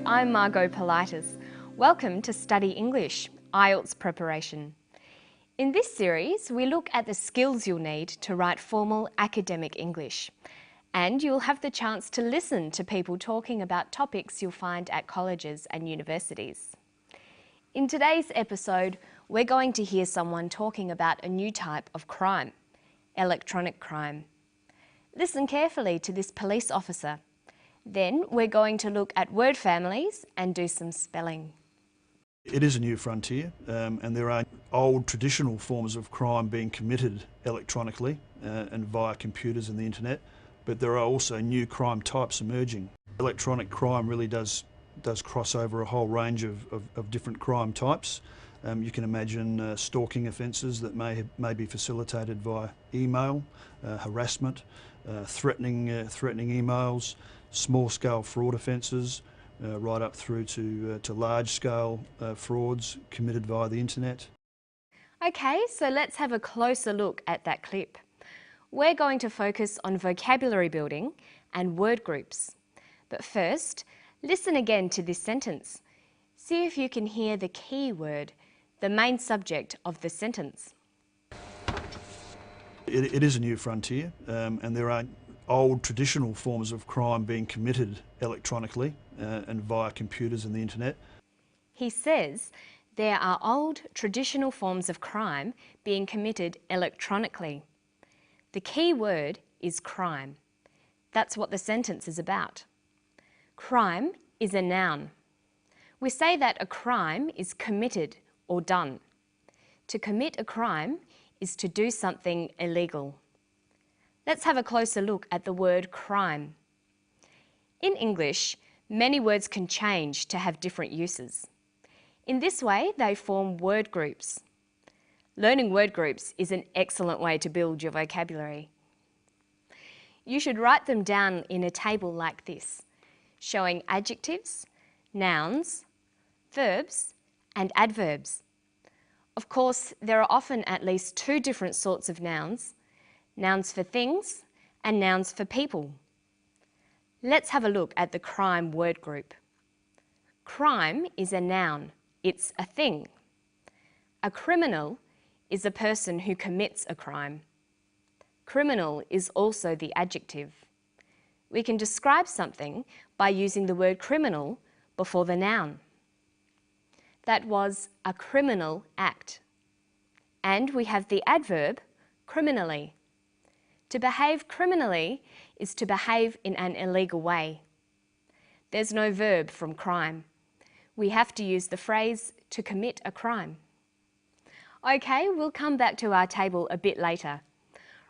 I'm Margot Politis. Welcome to Study English, IELTS preparation. In this series, we look at the skills you'll need to write formal academic English. And you'll have the chance to listen to people talking about topics you'll find at colleges and universities. In today's episode, we're going to hear someone talking about a new type of crime, electronic crime. Listen carefully to this police officer. Then we're going to look at word families and do some spelling. It is a new frontier, and there are old traditional forms of crime being committed electronically and via computers and the internet, but there are also new crime types emerging. Electronic crime really does cross over a whole range of different crime types. You can imagine stalking offences that may be facilitated via email, harassment, threatening emails, small-scale fraud offences, right up through to large-scale frauds committed via the internet. Okay, so let's have a closer look at that clip. We're going to focus on vocabulary building and word groups. But first, listen again to this sentence. See if you can hear the key word, the main subject of the sentence. It is a new frontier, and there are old traditional forms of crime being committed electronically and via computers and the internet. He says there are old traditional forms of crime being committed electronically. The key word is crime. That's what the sentence is about. Crime is a noun. We say that a crime is committed or done. To commit a crime is to do something illegal. Let's have a closer look at the word crime. In English, many words can change to have different uses. In this way, they form word groups. Learning word groups is an excellent way to build your vocabulary. You should write them down in a table like this, showing adjectives, nouns, verbs, and adverbs. Of course, there are often at least two different sorts of nouns, nouns for things and nouns for people. Let's have a look at the crime word group. Crime is a noun, it's a thing. A criminal is a person who commits a crime. Criminal is also the adjective. We can describe something by using the word criminal before the noun. That was a criminal act. And we have the adverb criminally. To behave criminally is to behave in an illegal way. There's no verb from crime. We have to use the phrase to commit a crime. Okay, we'll come back to our table a bit later.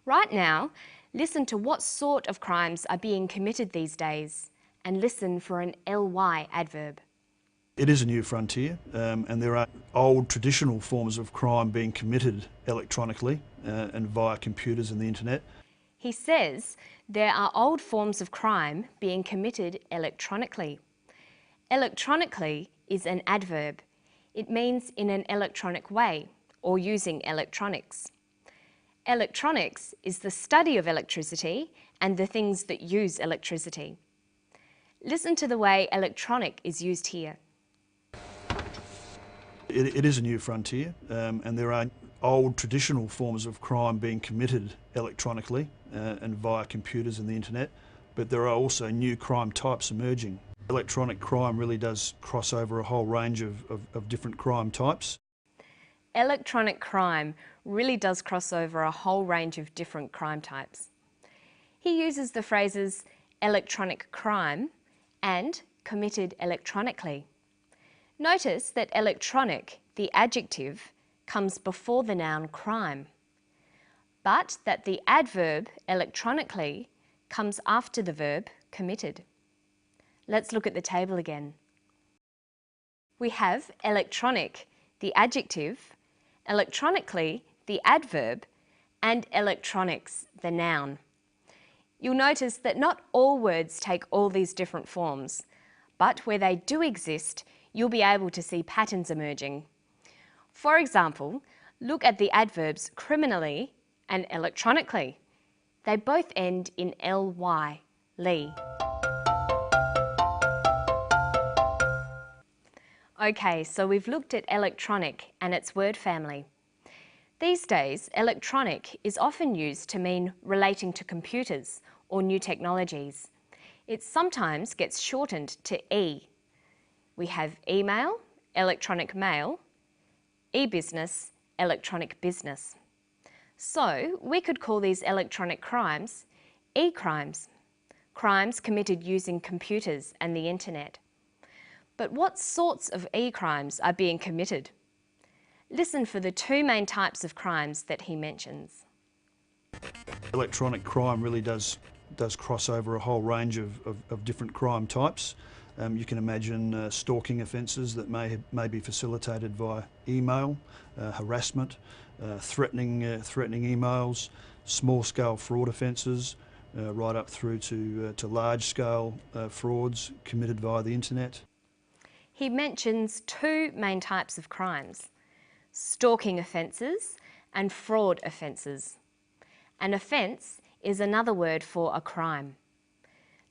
Right now, listen to what sort of crimes are being committed these days and listen for an ly adverb. It is a new frontier, and there are old traditional forms of crime being committed electronically and via computers and the internet. He says there are old forms of crime being committed electronically. Electronically is an adverb. It means in an electronic way or using electronics. Electronics is the study of electricity and the things that use electricity. Listen to the way electronic is used here. It is a new frontier, and there are old traditional forms of crime being committed electronically and via computers and the internet, but there are also new crime types emerging. Electronic crime really does cross over a whole range of different crime types. Electronic crime really does cross over a whole range of different crime types. He uses the phrases electronic crime and committed electronically. Notice that electronic, the adjective, comes before the noun crime, but that the adverb electronically comes after the verb committed. Let's look at the table again. We have electronic, the adjective, electronically, the adverb, and electronics, the noun. You'll notice that not all words take all these different forms, but where they do exist, you'll be able to see patterns emerging. For example, look at the adverbs criminally and electronically. They both end in ly, ly. Okay, so we've looked at electronic and its word family. These days, electronic is often used to mean relating to computers or new technologies. It sometimes gets shortened to E. We have email, electronic mail, e-business, electronic business. So we could call these electronic crimes e-crimes, crimes committed using computers and the internet. But what sorts of e-crimes are being committed? Listen for the two main types of crimes that he mentions. Electronic crime really does cross over a whole range of different crime types. You can imagine stalking offences that may be facilitated via email, harassment, threatening emails, small-scale fraud offences, right up through to large-scale frauds committed via the internet. He mentions two main types of crimes: stalking offences and fraud offences. An offence is another word for a crime.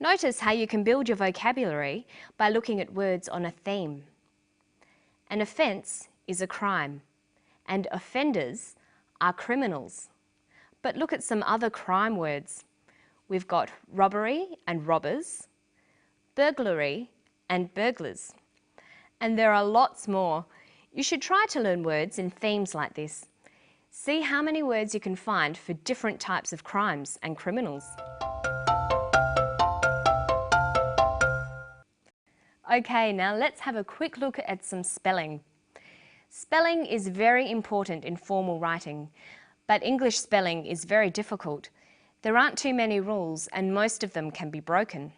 Notice how you can build your vocabulary by looking at words on a theme. An offence is a crime, and offenders are criminals. But look at some other crime words. We've got robbery and robbers, burglary and burglars. And there are lots more. You should try to learn words in themes like this. See how many words you can find for different types of crimes and criminals. Okay, now let's have a quick look at some spelling. Spelling is very important in formal writing, but English spelling is very difficult. There aren't too many rules and most of them can be broken.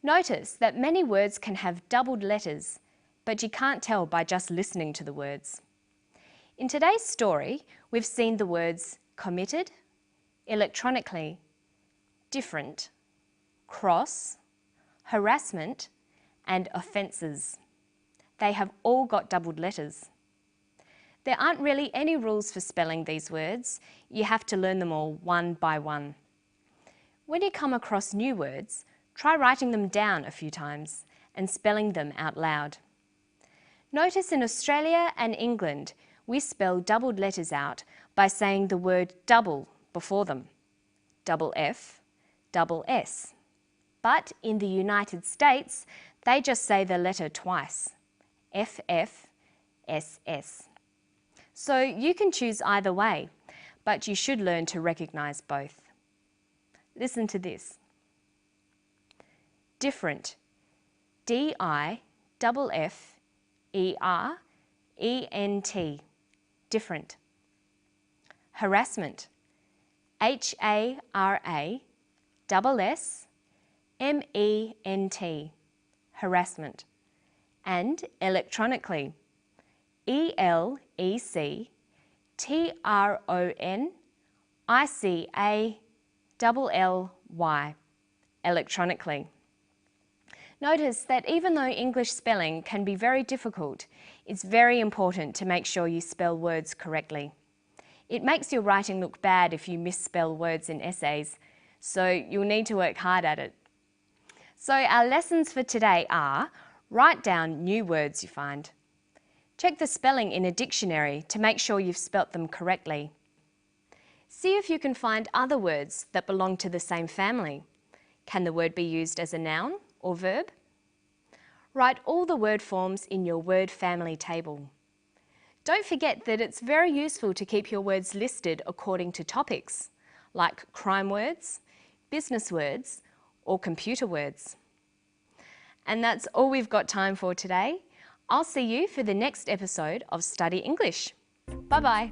Notice that many words can have doubled letters, but you can't tell by just listening to the words. In today's story, we've seen the words committed, electronically, different, cross, harassment, and offences. They have all got doubled letters. There aren't really any rules for spelling these words. You have to learn them all one by one. When you come across new words, try writing them down a few times and spelling them out loud. Notice in Australia and England, we spell doubled letters out by saying the word double before them. Double F, double S. But in the United States, they just say the letter twice. FF, SS. So you can choose either way, but you should learn to recognise both. Listen to this. Different. D-I-F-F-E-R-E-N-T. Different. Harassment. H-A-R-A-S-S-M-E-N-T. Harassment. And electronically. E-L-E-C-T-R-O-N-I-C-A-L-L-Y. Electronically. Notice that even though English spelling can be very difficult, it's very important to make sure you spell words correctly. It makes your writing look bad if you misspell words in essays, so you'll need to work hard at it. So our lessons for today are: write down new words you find. Check the spelling in a dictionary to make sure you've spelt them correctly. See if you can find other words that belong to the same family. Can the word be used as a noun or verb? Write all the word forms in your word family table. Don't forget that it's very useful to keep your words listed according to topics, like crime words, business words, or computer words. And that's all we've got time for today. I'll see you for the next episode of Study English. Bye-bye.